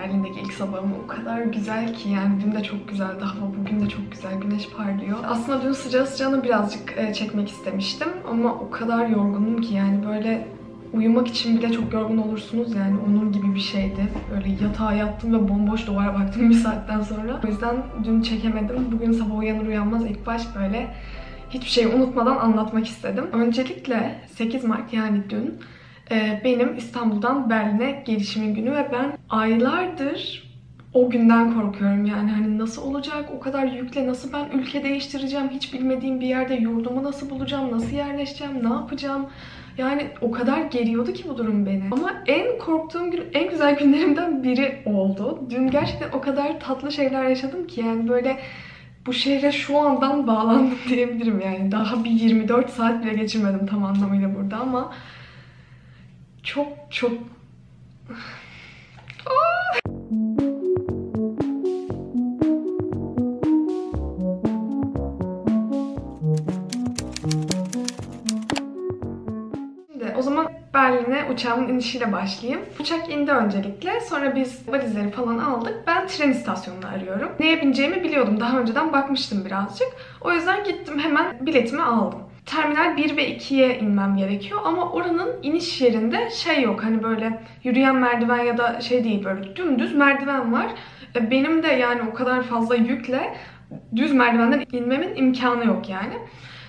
Berlin'deki ilk sabahım o kadar güzel ki yani dün de çok güzeldi, hava bugün de çok güzel, güneş parlıyor. Aslında dün sıcağı sıcağına birazcık çekmek istemiştim ama o kadar yorgunum ki yani böyle uyumak için bile çok yorgun olursunuz yani onun gibi bir şeydi. Böyle yatağa yattım ve bomboş duvara baktım bir saatten sonra. O yüzden dün çekemedim. Bugün sabah uyanır uyanmaz ilk baş böyle hiçbir şeyi unutmadan anlatmak istedim. Öncelikle 8 Mart yani dün benim İstanbul'dan Berlin'e gelişimin günü ve ben aylardır o günden korkuyorum. Yani hani nasıl olacak, o kadar yükle nasıl ben ülke değiştireceğim, hiç bilmediğim bir yerde yurdumu nasıl bulacağım, nasıl yerleşeceğim, ne yapacağım. Yani o kadar geriyordu ki bu durum beni. Ama en korktuğum gün, en güzel günlerimden biri oldu. Dün gerçekten o kadar tatlı şeyler yaşadım ki yani böyle bu şehre şu andan bağlandım diyebilirim yani. Daha bir 24 saat bile geçirmedim tam anlamıyla burada ama çok çok... Şimdi o zaman Berlin'e uçağımın inişiyle başlayayım. Uçak indi öncelikle. Sonra biz valizleri falan aldık. Ben tren istasyonunu arıyorum. Neye bineceğimi biliyordum. Daha önceden bakmıştım birazcık. O yüzden gittim hemen biletimi aldım. Terminal 1 ve 2'ye inmem gerekiyor ama oranın iniş yerinde şey yok. Hani böyle yürüyen merdiven ya da şey değil, böyle dümdüz merdiven var. Benim de yani o kadar fazla yükle düz merdivenden inmemin imkanı yok yani.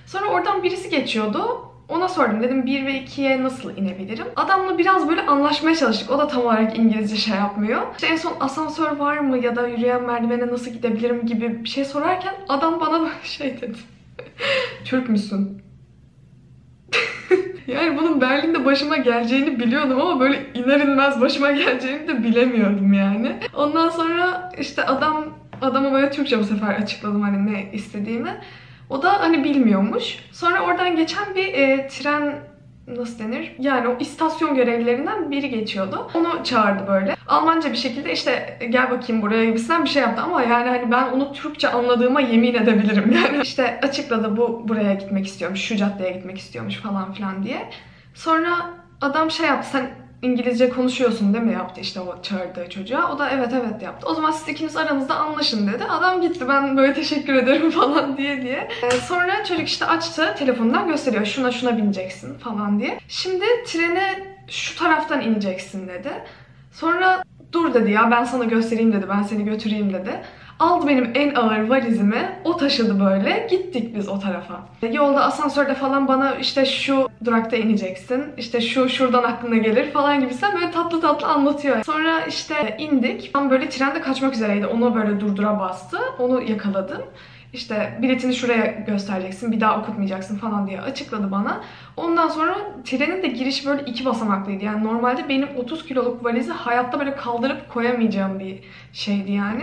Sonra oradan birisi geçiyordu. Ona sordum, dedim 1 ve 2'ye nasıl inebilirim? Adamla biraz böyle anlaşmaya çalıştık. O da tam olarak İngilizce şey yapmıyor. İşte en son asansör var mı ya da yürüyen merdivene nasıl gidebilirim gibi bir şey sorarken adam bana şey dedi. Türk müsün? Yani bunun Berlin'de başıma geleceğini biliyordum ama böyle iner inmez başıma geleceğini de bilemiyordum yani. Ondan sonra işte adama böyle Türkçe bu sefer açıkladım hani ne istediğimi. O da hani bilmiyormuş. Sonra oradan geçen bir tren nasıl denir? Yani o istasyon görevlilerinden biri geçiyordu. Onu çağırdı böyle. Almanca bir şekilde işte gel bakayım buraya gibisinden bir şey yaptı ama yani hani ben onu Türkçe anladığıma yemin edebilirim yani. İşte açıkladı buraya gitmek istiyormuş, şu caddeye gitmek istiyormuş falan filan diye. Sonra adam şey yaptı, sen İngilizce konuşuyorsun değil mi yaptı işte o çağırdığı çocuğa. O da evet evet yaptı. O zaman siz ikiniz aranızda anlaşın dedi. Adam gitti, ben böyle teşekkür ederim falan diye. Sonra çocuk işte açtı telefonundan gösteriyor. Şuna bineceksin falan diye. Şimdi trene şu taraftan ineceksin dedi. Sonra dur dedi ya ben sana göstereyim dedi. Ben seni götüreyim dedi. Aldı benim en ağır valizimi, o taşıdı böyle. Gittik biz o tarafa. Yolda asansörde falan bana işte şu durakta ineceksin, işte şu şuradan aklına gelir falan gibisinden böyle tatlı tatlı anlatıyor. Sonra işte indik. Tam böyle trende kaçmak üzereydi. Onu böyle durdura bastı. Onu yakaladım. İşte biletini şuraya göstereceksin, bir daha okutmayacaksın falan diye açıkladı bana. Ondan sonra trenin de girişi böyle 2 basamaklıydı. Yani normalde benim 30 kiloluk valizi hayatta böyle kaldırıp koyamayacağım bir şeydi yani.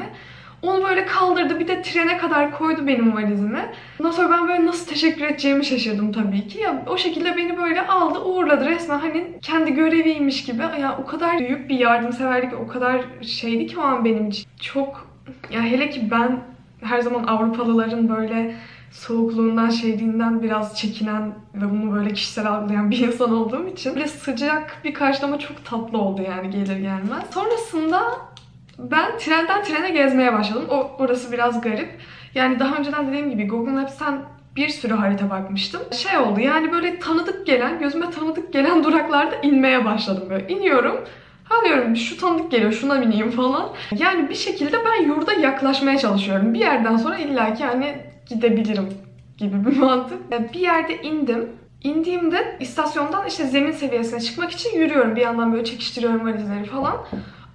Onu böyle kaldırdı, bir de trene kadar koydu benim valizimi. Ondan sonra ben böyle nasıl teşekkür edeceğimi şaşırdım tabii ki. Ya o şekilde beni böyle aldı, uğurladı resmen hani kendi göreviymiş gibi. Ya o kadar büyük bir yardımseverlik, o kadar şeydi ki o an benim için. Çok, ya hele ki ben her zaman Avrupalıların böyle soğukluğundan, şeyliğinden biraz çekinen ve bunu böyle kişisel algılayan bir insan olduğum için böyle sıcak bir karşılama çok tatlı oldu yani gelir gelmez. Sonrasında ben trenden trene gezmeye başladım. Orası biraz garip. Yani daha önceden dediğim gibi Google Maps'ten bir sürü harita bakmıştım. Şey oldu yani böyle tanıdık gelen, gözüme tanıdık gelen duraklarda inmeye başladım böyle. İniyorum. Ha diyorum şu tanıdık geliyor, şuna bineyim falan. Yani bir şekilde ben yurda yaklaşmaya çalışıyorum. Bir yerden sonra illaki hani gidebilirim gibi bir mantık. Bir yerde indim. İndiğimde istasyondan işte zemin seviyesine çıkmak için yürüyorum. Bir yandan böyle çekiştiriyorum valizleri falan.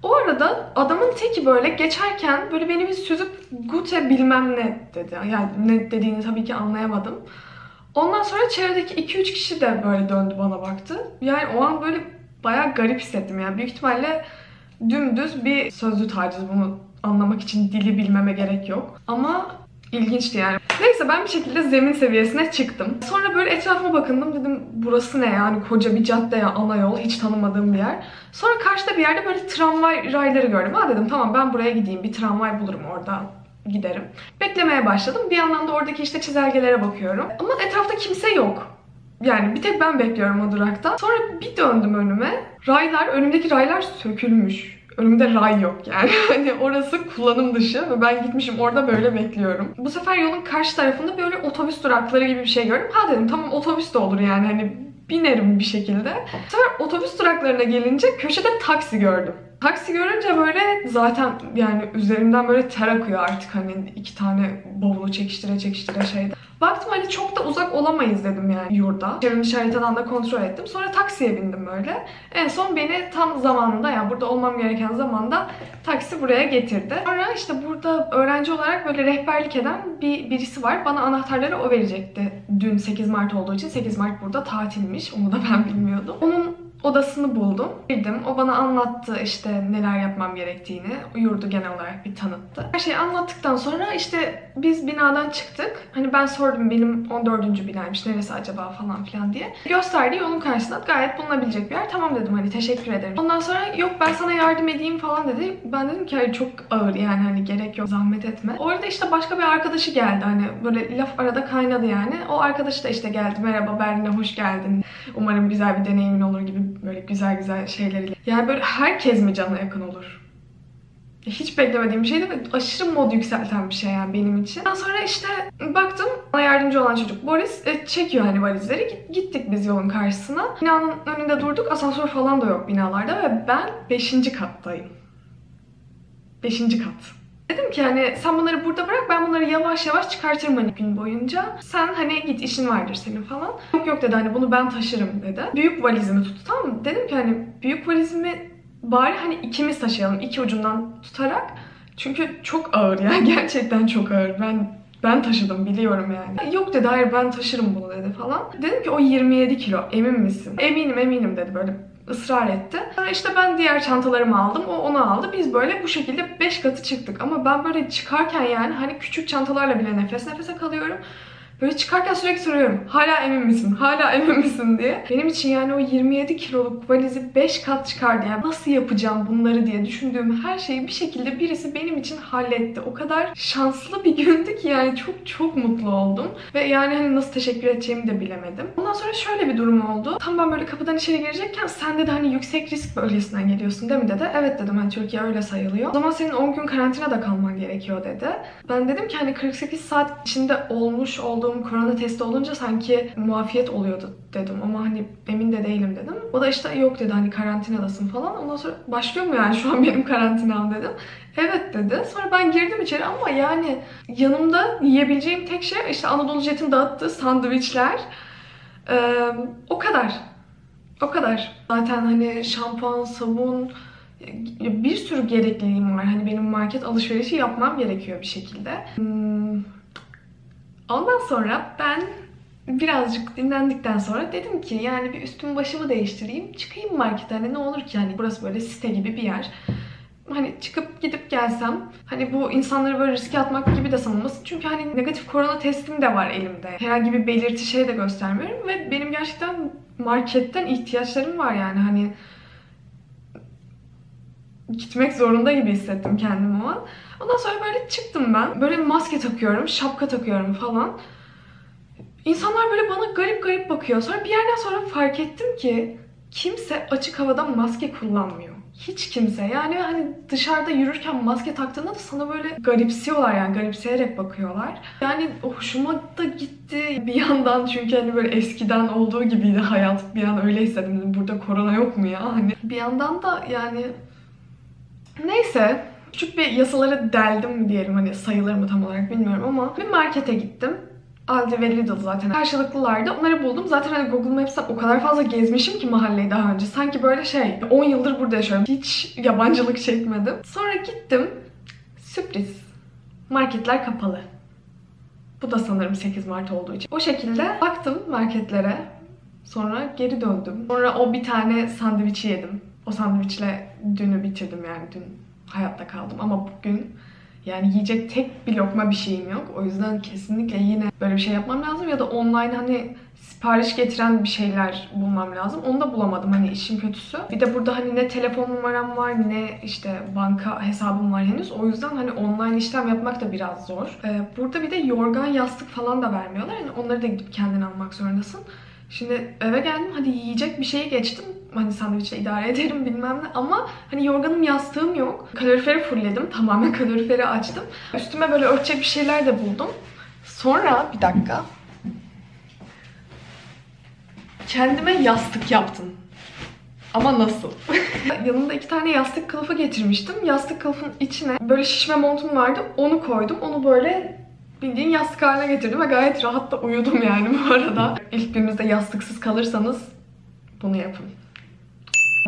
O arada adamın teki böyle geçerken böyle beni bir süzüp Gute bilmem ne dedi. Yani ne dediğini tabii ki anlayamadım. Ondan sonra çevredeki 2-3 kişi de böyle döndü bana baktı. Yani o an böyle bayağı garip hissettim yani. Büyük ihtimalle dümdüz bir sözlü taciz, bunu anlamak için dili bilmeme gerek yok. Ama İlginçti yani. Neyse ben bir şekilde zemin seviyesine çıktım. Sonra böyle etrafıma bakındım, dedim burası ne yani, koca bir cadde ya, ana yol, hiç tanımadığım bir yer. Sonra karşıda bir yerde böyle tramvay rayları gördüm. Ha dedim tamam ben buraya gideyim, bir tramvay bulurum orada giderim. Beklemeye başladım. Bir yandan da oradaki işte çizelgelere bakıyorum. Ama etrafta kimse yok. Yani bir tek ben bekliyorum o durakta. Sonra bir döndüm önüme. Önümdeki raylar sökülmüş. Önümde ray yok yani. Hani orası kullanım dışı ve ben gitmişim orada böyle bekliyorum. Bu sefer yolun karşı tarafında böyle otobüs durakları gibi bir şey gördüm. Ha dedim tamam otobüs de olur yani hani binerim bir şekilde. Bu sefer otobüs duraklarına gelince köşede taksi gördüm. Taksi görünce böyle zaten yani üzerimden böyle ter akıyor artık hani 2 tane bavulu çekiştire çekiştire şeyde. Baktım hani çok da uzak olamayız dedim yani yurda. Çevrimiçi haritadan da kontrol ettim. Sonra taksiye bindim böyle. En son beni tam zamanında yani burada olmam gereken zamanda taksi buraya getirdi. Sonra işte burada öğrenci olarak böyle rehberlik eden birisi var. Bana anahtarları o verecekti. Dün 8 Mart olduğu için 8 Mart burada tatilmiş. Onu da ben bilmiyordum. Onun odasını buldum. Girdim. O bana anlattı işte neler yapmam gerektiğini. Yurdu genel olarak bir tanıttı. Her şeyi anlattıktan sonra işte biz binadan çıktık. Hani ben sordum benim 14. binaymış neresi acaba falan filan diye. Gösterdi yolun karşısında gayet bulunabilecek bir yer. Tamam dedim hani teşekkür ederim. Ondan sonra yok ben sana yardım edeyim falan dedi. Ben dedim ki hayır çok ağır yani hani gerek yok zahmet etme. Orada işte başka bir arkadaşı geldi hani böyle laf arada kaynadı yani. O arkadaş da işte geldi merhaba Berlin'e hoş geldin. Umarım güzel bir deneyimin olur gibi böyle güzel güzel şeyleriyle. Yani böyle herkes mi cana yakın olur? Hiç beklemediğim bir şeydi ve aşırı mod yükselten bir şey yani benim için. Ondan sonra işte baktım bana yardımcı olan çocuk Boris çekiyor hani valizleri. Gittik biz yolun karşısına. Binanın önünde durduk. Asansör falan da yok binalarda ve ben 5. kattayım. 5. kat. Dedim ki hani sen bunları burada bırak ben bunları yavaş yavaş çıkartırım hani gün boyunca. Sen hani git işin vardır senin falan. Yok yok dedi hani bunu ben taşırım dedi. Büyük valizimi tuttu tamam mı? Dedim ki hani büyük valizimi bari hani ikimiz taşıyalım 2 ucundan tutarak. Çünkü çok ağır ya gerçekten çok ağır. Ben taşıdım biliyorum yani. Yok dedi hayır ben taşırım bunu dedi falan. Dedim ki o 27 kilo emin misin? Eminim dedi böyle ısrar etti. Sonra işte ben diğer çantalarımı aldım. O onu aldı. Biz böyle bu şekilde 5 katı çıktık. Ama ben böyle çıkarken yani hani küçük çantalarla bile nefes nefese kalıyorum. Böyle çıkarken sürekli soruyorum. Hala emin misin? Hala emin misin diye. Benim için yani o 27 kiloluk valizi 5 kat çıkardı. Yani nasıl yapacağım bunları diye düşündüğüm her şeyi bir şekilde birisi benim için halletti. O kadar şanslı bir gündü ki yani çok mutlu oldum. Ve yani hani nasıl teşekkür edeceğimi de bilemedim. Ondan sonra şöyle bir durum oldu. Tam ben böyle kapıdan içeri girecekken sen dedi hani yüksek risk bölgesinden geliyorsun değil mi dedi. Evet dedim hani Türkiye öyle sayılıyor. O zaman senin 10 gün karantinada kalman gerekiyor dedi. Ben dedim ki hani 48 saat içinde olmuş olduğum korona testi olunca sanki muafiyet oluyordu dedim ama hani emin de değilim dedim. O da işte yok dedi hani karantinadasın falan. Ondan sonra başlıyor mu yani şu an benim karantinam dedim. Evet dedi. Sonra ben girdim içeri ama yani yanımda yiyebileceğim tek şey işte Anadolu Jet'in dağıttığı sandviçler. O kadar. O kadar. Zaten hani şampuan, sabun bir sürü gerekliliğim var. Hani benim market alışverişi yapmam gerekiyor bir şekilde. Ondan sonra ben birazcık dinlendikten sonra dedim ki yani bir üstümü başımı değiştireyim. Çıkayım markete hani ne olur ki hani burası böyle site gibi bir yer. Hani çıkıp gidip gelsem hani bu insanları böyle riske atmak gibi de sanılmasın. Çünkü hani negatif korona testim de var elimde. Herhangi bir belirti şey de göstermiyorum ve benim gerçekten marketten ihtiyaçlarım var yani hani gitmek zorunda gibi hissettim kendimi o an. Ondan sonra böyle çıktım ben. Böyle maske takıyorum, şapka takıyorum falan. İnsanlar böyle bana garip garip bakıyor. Sonra bir yerden sonra fark ettim ki kimse açık havada maske kullanmıyor. Hiç kimse. Yani hani dışarıda yürürken maske taktığında da sana böyle garipsiyorlar yani. Garipseyerek bakıyorlar. Yani hoşuma da gitti bir yandan çünkü hani böyle eskiden olduğu gibiydi hayat. Bir an öyle hissettim. Burada korona yok mu ya? Hani bir yandan da yani neyse. Küçük bir yasaları deldim mi diyelim hani sayılır mı tam olarak bilmiyorum ama bir markete gittim. Aldi ve Lidl zaten karşılıklılardı. Onları buldum. Zaten hani Google Maps'ten o kadar fazla gezmişim ki mahalleyi daha önce. Sanki böyle 10 yıldır burada yaşıyorum. Hiç yabancılık çekmedim. Sonra gittim. Sürpriz. Marketler kapalı. Bu da sanırım 8 Mart olduğu için. O şekilde baktım marketlere. Sonra geri döndüm. Sonra o bir tane sandviçi yedim. O sandviçle dünü bitirdim yani dün hayatta kaldım ama bugün yani yiyecek tek bir lokma bir şeyim yok. O yüzden kesinlikle yine böyle bir şey yapmam lazım ya da online hani sipariş getiren bir şeyler bulmam lazım. Onu da bulamadım hani işin kötüsü. Bir de burada hani ne telefon numaram var ne işte banka hesabım var henüz. O yüzden hani online işlem yapmak da biraz zor. Burada bir de yorgan yastık falan da vermiyorlar. Yani onları da gidip kendin almak zorundasın. Şimdi eve geldim hadi yiyecek bir şeyi geçtim. hani sandviçle idare ederim bilmem ne ama hani yorganım yastığım yok. Kaloriferi fullledim. Tamamen kaloriferi açtım. Üstüme böyle örtecek bir şeyler de buldum. Sonra bir dakika. Kendime yastık yaptım. Ama nasıl? Yanımda 2 tane yastık kılıfı getirmiştim. Yastık kılıfın içine böyle şişme montum vardı. Onu koydum. Onu böyle bildiğin yastık haline getirdim ve gayet rahat da uyudum yani bu arada. İlk gününüzde yastıksız kalırsanız bunu yapın.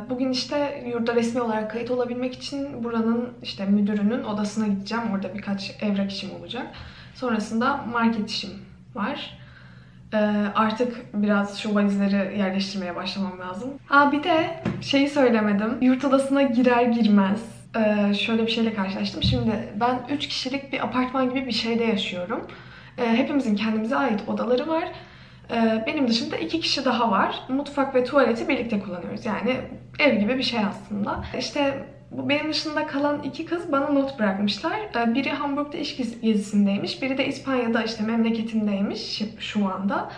Bugün işte yurda resmi olarak kayıt olabilmek için buranın işte müdürünün odasına gideceğim. Orada birkaç evrak işim olacak. Sonrasında market işim var. Artık biraz şu valizleri yerleştirmeye başlamam lazım. Bir de şeyi söylemedim. Yurt odasına girer girmez şöyle bir şeyle karşılaştım. Şimdi ben 3 kişilik bir apartman gibi bir şeyde yaşıyorum. Hepimizin kendimize ait odaları var. Benim dışında 2 kişi daha var. Mutfak ve tuvaleti birlikte kullanıyoruz. Yani ev gibi bir şey aslında. İşte bu benim dışında kalan 2 kız bana not bırakmışlar. Biri Hamburg'da iş gezisindeymiş. Biri de İspanya'da işte memleketindeymiş şu anda.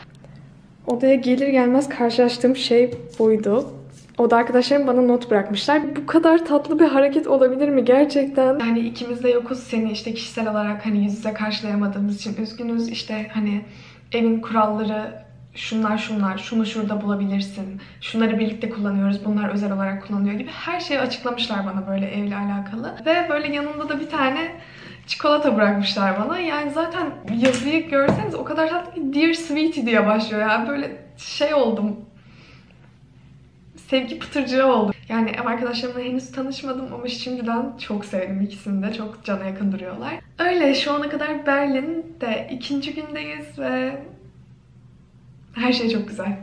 Odaya gelir gelmez karşılaştığım şey buydu. Oda arkadaşlarım bana not bırakmışlar. Bu kadar tatlı bir hareket olabilir mi gerçekten? Yani ikimiz de yokuz, seni işte kişisel olarak hani yüz yüze karşılayamadığımız için üzgünüz. İşte hani evin kuralları şunlar, şunu şurada bulabilirsin. Şunları birlikte kullanıyoruz, bunlar özel olarak kullanılıyor gibi her şeyi açıklamışlar bana böyle evle alakalı. Ve böyle yanında da bir tane çikolata bırakmışlar bana. Yani zaten yazıyı görseniz o kadar tatlı ki Dear Sweetie diye başlıyor. Yani böyle şey oldum. Sevgi pıtırcığı oldum. Yani ev arkadaşlarımla henüz tanışmadım ama şimdiden çok sevdim ikisini de. Çok cana yakın duruyorlar. Öyle şu ana kadar Berlin'de 2. gündeyiz ve her şey çok güzel.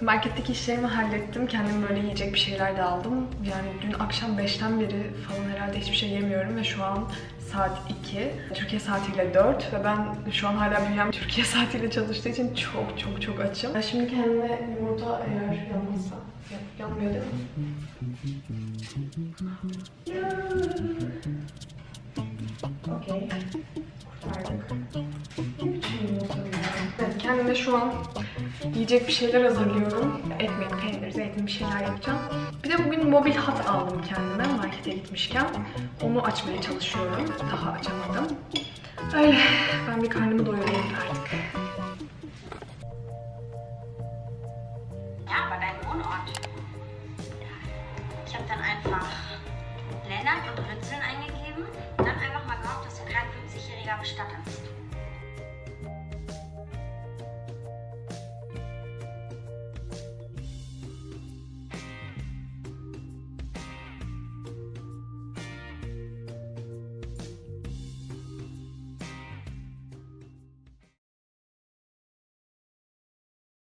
Marketteki işlerimi hallettim. Kendim böyle yiyecek bir şeyler de aldım. Yani dün akşam 5'ten beri falan herhalde hiçbir şey yemiyorum ve şu an saat 2. Türkiye saatiyle 4 ve ben şu an hala bünyem Türkiye saatiyle çalıştığı için çok açım. Şimdi kendime yumurta eğer yanmazsa, yanmıyor değil mi? Okey. Kurtardık. Evet, kendime şu an yiyecek bir şeyler hazırlıyorum. Ekmek, peynir, zeytin bir şeyler yapacağım. Bir de bugün mobil hat aldım kendime markete gitmişken. Onu açmaya çalışıyorum. Daha açamadım. Öyle. Ben bir karnımı doyurayım artık.